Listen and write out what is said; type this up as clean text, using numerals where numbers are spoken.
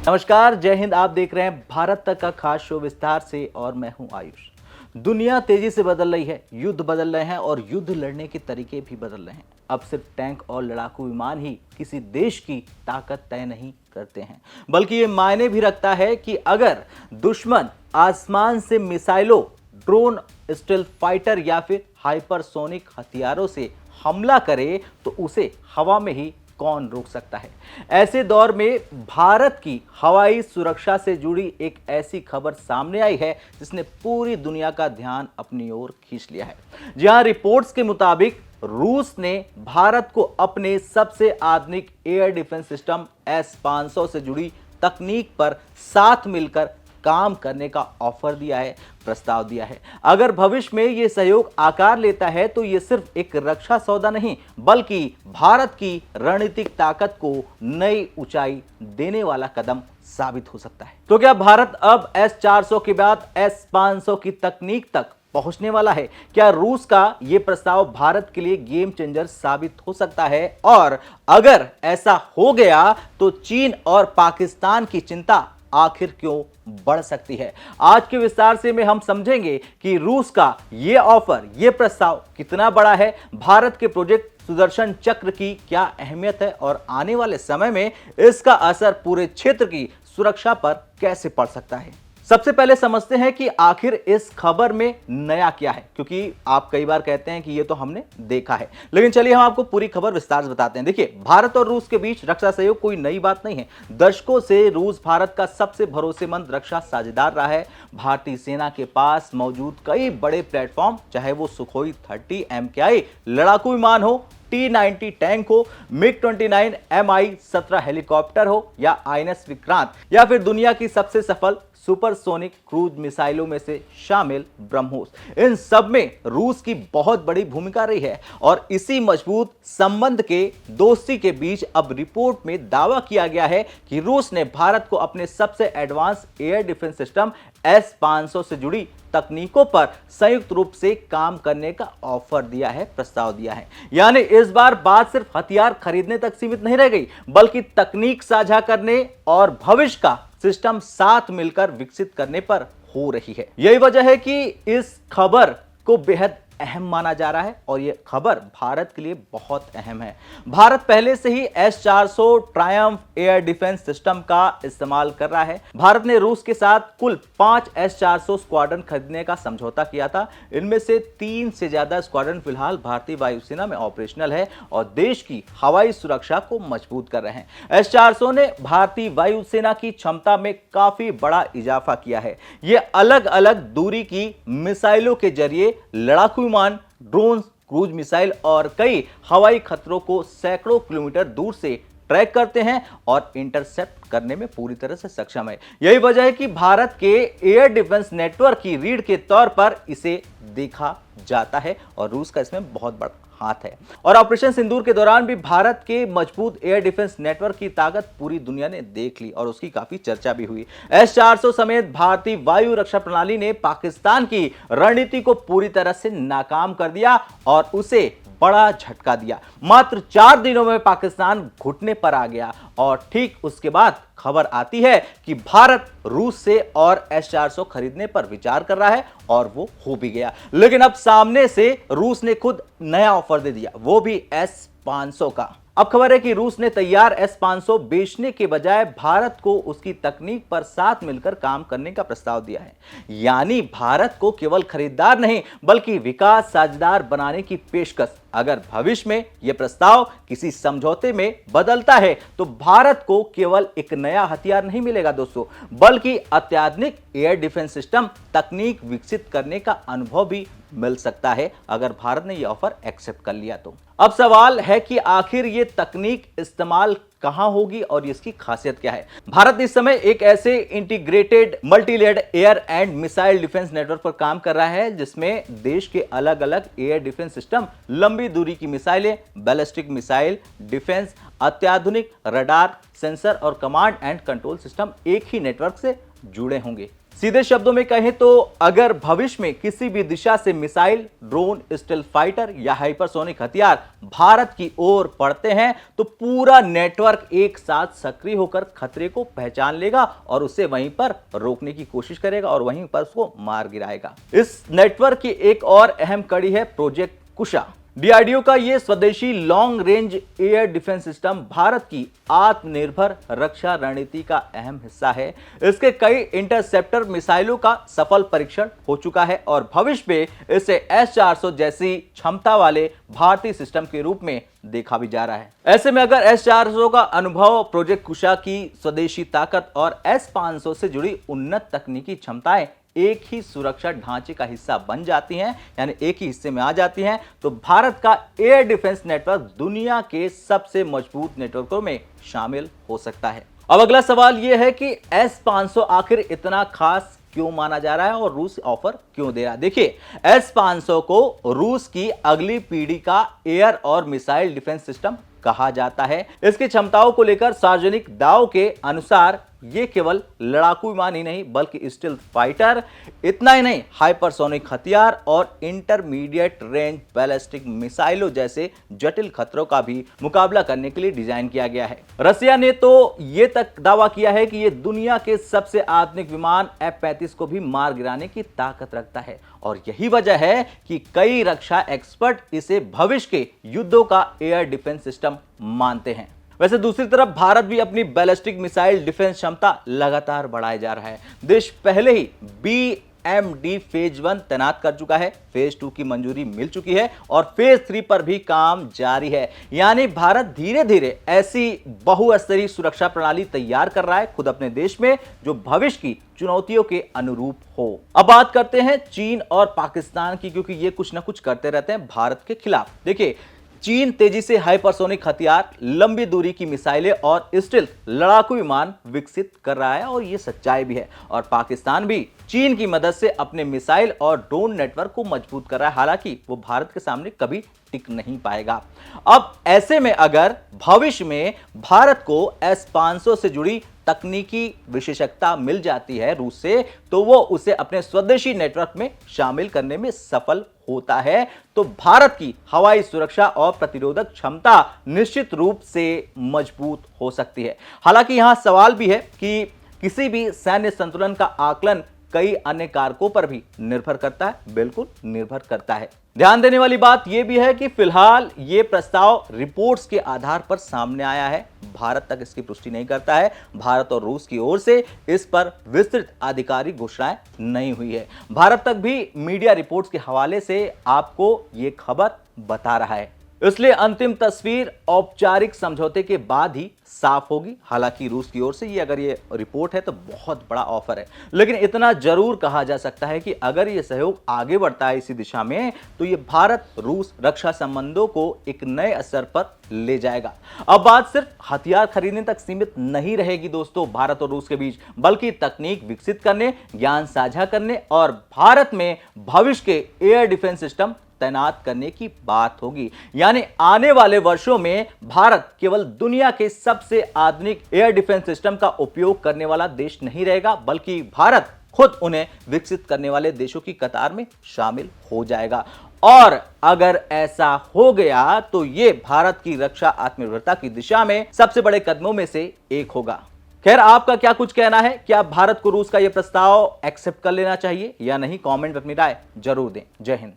नमस्कार, जय हिंद। आप देख रहे हैं भारत तक का खास शो विस्तार से और मैं हूं आयुष। दुनिया तेजी से बदल रही है, युद्ध बदल रहे हैं और युद्ध लड़ने के तरीके भी बदल रहे हैं। अब सिर्फ टैंक और लड़ाकू विमान ही किसी देश की ताकत तय नहीं करते हैं, बल्कि ये मायने भी रखता है कि अगर दुश्मन आसमान से मिसाइलों, ड्रोन, स्टेल्थ फाइटर या फिर हाइपरसोनिक हथियारों से हमला करे तो उसे हवा में ही कौन रोक सकता है। ऐसे दौर में भारत की हवाई सुरक्षा से जुड़ी एक ऐसी खबर सामने आई है जिसने पूरी दुनिया का ध्यान अपनी ओर खींच लिया है। जहां रिपोर्ट्स के मुताबिक रूस ने भारत को अपने सबसे आधुनिक एयर डिफेंस सिस्टम S-500 से जुड़ी तकनीक पर साथ मिलकर काम करने का ऑफर दिया है, प्रस्ताव दिया है। अगर भविष्य में यह सहयोग आकार लेता है तो यह सिर्फ एक रक्षा सौदा नहीं, बल्कि भारत की रणनीतिक ताकत को नई ऊंचाई देने वाला कदम साबित हो सकता है। तो क्या भारत अब S-400 के बाद S-500 की तकनीक तक पहुंचने वाला है? क्या रूस का यह प्रस्ताव भारत के लिए गेम चेंजर साबित हो सकता है? और अगर ऐसा हो गया तो चीन और पाकिस्तान की चिंता आखिर क्यों बढ़ सकती है? आज के विस्तार से में हम समझेंगे कि रूस का यह ऑफर, यह प्रस्ताव कितना बड़ा है, भारत के प्रोजेक्ट सुदर्शन चक्र की क्या अहमियत है और आने वाले समय में इसका असर पूरे क्षेत्र की सुरक्षा पर कैसे पड़ सकता है। सबसे पहले समझते हैं कि आखिर इस खबर में नया क्या है, क्योंकि आप कई बार कहते हैं कि ये तो हमने देखा है, लेकिन चलिए हम आपको पूरी खबर विस्तार से बताते हैं। देखिए, भारत और रूस के बीच रक्षा सहयोग कोई नई बात नहीं है। दशकों से रूस भारत का सबसे भरोसेमंद रक्षा साझेदार रहा है। भारतीय सेना के पास मौजूद कई बड़े प्लेटफॉर्म, चाहे वो सुखोई 30 MKI लड़ाकू विमान हो, T-90 टैंक हो, MiG-29 Mi-17 हेलीकॉप्टर हो या INS विक्रांत, या फिर दुनिया की सबसे सफल सुपरसोनिक क्रूज मिसाइलों में से शामिल ब्रह्मोस, इन सब में रूस की बहुत बड़ी भूमिका रही है। और इसी मजबूत संबंध के दोस्ती के बीच अब रिपोर्ट में दावा किया गया है कि रूस ने भारत को अपने सबसे advance air defence system S-500 से जुड़ी तकनीकों पर संयुक्त रूप से काम करने का ऑफर दिया है, प्रस्ताव दिया है। यानी इस बार बात सिर्फ हथियार खरीदने तक सीमित नहीं रह गई, बल्कि तकनीक साझा करने और भविष्य का सिस्टम साथ मिलकर विकसित करने पर हो रही है। यही वजह है कि इस खबर को बेहद अहम माना जा रहा है और यह खबर भारत के लिए बहुत अहम है। भारत पहले से ही S-400 Triumph air defence system का इस्तेमाल कर रहा है। भारत ने रूस के साथ कुल 5 S-400 स्क्वाड्रन खरीदने का समझौता किया था। इनमें से 3 से ज्यादा स्क्वाड्रन फिलहाल भारतीय वायुसेना में ऑपरेशनल है और देश की हवाई सुरक्षा को मजबूत कर रहे हैं। S-400 ने भारतीय वायुसेना की क्षमता में काफी बड़ा इजाफा किया है। यह अलग अलग दूरी की मिसाइलों के जरिए लड़ाकू विमान, ड्रोन, क्रूज मिसाइल और कई हवाई खतरों को सैकड़ों किलोमीटर दूर से ट्रैक करते हैं और इंटरसेप्ट करने में पूरी तरह से सक्षम है। यही वजह है कि भारत के एयर डिफेंस नेटवर्क की रीढ़ के तौर पर इसे देखा जाता है और रूस का इसमें बहुत बड़ा हाथ है। और ऑपरेशन सिंदूर के दौरान भी भारत के मजबूत एयर डिफेंस नेटवर्क की ताकत पूरी दुनिया ने देख ली और उसकी काफी चर्चा भी हुई। S-400 समेत भारतीय वायु रक्षा प्रणाली ने पाकिस्तान की रणनीति को पूरी तरह से नाकाम कर दिया और उसे बड़ा झटका दिया। मात्र 4 दिनों में पाकिस्तान घुटने पर आ गया और ठीक उसके बाद खबर आती है कि भारत रूस से और S-400 खरीदने पर विचार कर रहा है और वो हो भी गया। लेकिन अब सामने से रूस ने खुद नया ऑफर दे दिया, वो भी S-500 का। अब खबर है कि रूस ने तैयार S-500 बेचने के बजाय भारत को उसकी तकनीक पर साथ मिलकर काम करने का प्रस्ताव दिया है। यानी भारत को केवल खरीदार नहीं बल्कि विकास साझेदार बनाने की पेशकश। अगर भविष्य में यह प्रस्ताव किसी समझौते में बदलता है तो भारत को केवल एक नया हथियार नहीं मिलेगा दोस्तों, बल्कि अत्याधुनिक एयर डिफेंस सिस्टम तकनीक विकसित करने का अनुभव भी मिल सकता है अगर भारत ने यह ऑफर एक्सेप्ट कर लिया तो। अब सवाल है कि आखिर ये तकनीक इस्तेमाल कहां होगी और इसकी खासियत क्या है। भारत इस समय एक ऐसे integrated multilayered air and missile defence network पर काम कर रहा है जिसमें देश के अलग अलग एयर डिफेंस सिस्टम, लंबी दूरी की मिसाइलें, बैलिस्टिक मिसाइल डिफेंस, अत्याधुनिक रडार, सेंसर और कमांड एंड कंट्रोल सिस्टम एक ही नेटवर्क से जुड़े होंगे। सीधे शब्दों में कहें तो अगर भविष्य में किसी भी दिशा से मिसाइल, ड्रोन, स्टेल्थ फाइटर या हाइपरसोनिक हथियार भारत की ओर पड़ते हैं तो पूरा नेटवर्क एक साथ सक्रिय होकर खतरे को पहचान लेगा और उसे वहीं पर रोकने की कोशिश करेगा और वहीं पर उसको मार गिराएगा। इस नेटवर्क की एक और अहम कड़ी है प्रोजेक्ट कुशा। डीआरडीओ का यह स्वदेशी long range air defence system Bharat की आत्मनिर्भर रक्षा रणनीति का अहम हिस्सा है। इसके कई इंटरसेप्टर मिसाइलों का सफल परीक्षण हो चुका है और भविष्य में इसे S-400 जैसी क्षमता वाले भारतीय सिस्टम के रूप में देखा भी जा रहा है। ऐसे में अगर S-400 का अनुभव, प्रोजेक्ट कुशा की स्वदेशी ताकत और S-500 से जुड़ी उन्नत तकनीकी क्षमताएं एक ही सुरक्षा ढांचे का हिस्सा बन जाती हैं, यानी एक ही हिस्से में आ जाती हैं, तो भारत का एयर डिफेंस नेटवर्क दुनिया के सबसे मजबूत नेटवर्कों में शामिल हो सकता है। अब अगला सवाल यह है कि S-500 आखिर इतना खास क्यों माना जा रहा है और रूस ऑफर क्यों दे रहा है। देखिए, S-500 को रूस की अगली पीढ़ी का एयर और मिसाइल डिफेंस सिस्टम कहा जाता है। इसकी क्षमताओं को लेकर सार्वजनिक दावों के अनुसार ये केवल लड़ाकू विमान ही नहीं बल्कि स्टील्थ फाइटर, इतना ही नहीं, हाइपरसोनिक हथियार और इंटरमीडिएट रेंज बैलिस्टिक मिसाइलों जैसे जटिल खतरों का भी मुकाबला करने के लिए डिजाइन किया गया है। रसिया ने तो ये तक दावा किया है कि ये दुनिया के सबसे आधुनिक विमान F-35 को भी मार गिराने की ताकत रखता है और यही वजह है कि कई रक्षा एक्सपर्ट इसे भविष्य के युद्धों का एयर डिफेंस सिस्टम मानते हैं। वैसे दूसरी तरफ भारत भी अपनी बैलिस्टिक मिसाइल डिफेंस क्षमता लगातार बढ़ाए जा रहा है। देश पहले ही BMD फेज 1 तैनात कर चुका है, फेज 2 की मंजूरी मिल चुकी है और फेज 3 पर भी काम जारी है। यानी भारत धीरे धीरे ऐसी बहुस्तरीय सुरक्षा प्रणाली तैयार कर रहा है खुद अपने देश में, जो भविष्य की चुनौतियों के अनुरूप हो। अब बात करते हैं चीन और पाकिस्तान की, क्योंकि ये कुछ ना कुछ करते रहते हैं भारत के खिलाफ। देखिए, चीन तेजी से हाइपरसोनिक हथियार, लंबी दूरी की मिसाइलें और स्टील्थ लड़ाकू विमान विकसित कर रहा है और यह सच्चाई भी है। और पाकिस्तान भी चीन की मदद से अपने मिसाइल और ड्रोन नेटवर्क को मजबूत कर रहा है, हालांकि वो भारत के सामने कभी टिक नहीं पाएगा। अब ऐसे में अगर भविष्य में भारत को S-500 से जुड़ी तकनीकी विशेषज्ञता मिल जाती है रूस से, तो वो उसे अपने स्वदेशी नेटवर्क में शामिल करने में सफल होता है, तो भारत की हवाई सुरक्षा और प्रतिरोधक क्षमता निश्चित रूप से मजबूत हो सकती है। हालांकि यहां सवाल भी है कि किसी भी सैन्य संतुलन का आकलन कई अन्य कारकों पर भी निर्भर करता है, बिल्कुल निर्भर करता है। ध्यान देने वाली बात यह भी है कि फिलहाल यह प्रस्ताव रिपोर्ट्स के आधार पर सामने आया है, भारत तक इसकी पुष्टि नहीं करता है। भारत और रूस की ओर से इस पर विस्तृत आधिकारिक घोषणाएं नहीं हुई है। भारत तक भी मीडिया रिपोर्ट्स के हवाले से आपको यह खबर बता रहा है, इसलिए अंतिम तस्वीर औपचारिक समझौते के बाद ही साफ होगी। हालांकि रूस की ओर से ये अगर ये रिपोर्ट है तो बहुत बड़ा ऑफर है, लेकिन इतना जरूर कहा जा सकता है कि अगर ये सहयोग आगे बढ़ता है इसी दिशा में, तो ये भारत रूस रक्षा संबंधों को एक नए स्तर पर ले जाएगा। अब बात सिर्फ हथियार खरीदने तक सीमित नहीं रहेगी दोस्तों भारत और रूस के बीच, बल्कि तकनीक विकसित करने, ज्ञान साझा करने और भारत में भविष्य के एयर डिफेंस सिस्टम तैनात करने की बात होगी। यानी आने वाले वर्षों में भारत केवल दुनिया के सबसे आधुनिक एयर डिफेंस सिस्टम का उपयोग करने वाला देश नहीं रहेगा, बल्कि भारत खुद उन्हें विकसित करने वाले देशों की कतार में शामिल हो जाएगा। और अगर ऐसा हो गया तो यह भारत की रक्षा आत्मनिर्भरता की दिशा में सबसे बड़े कदमों में से एक होगा। खैर, आपका क्या कुछ कहना है? क्या भारत को रूस का यह प्रस्ताव एक्सेप्ट कर लेना चाहिए या नहीं? कमेंट में अपनी राय जरूर दें। जय हिंद।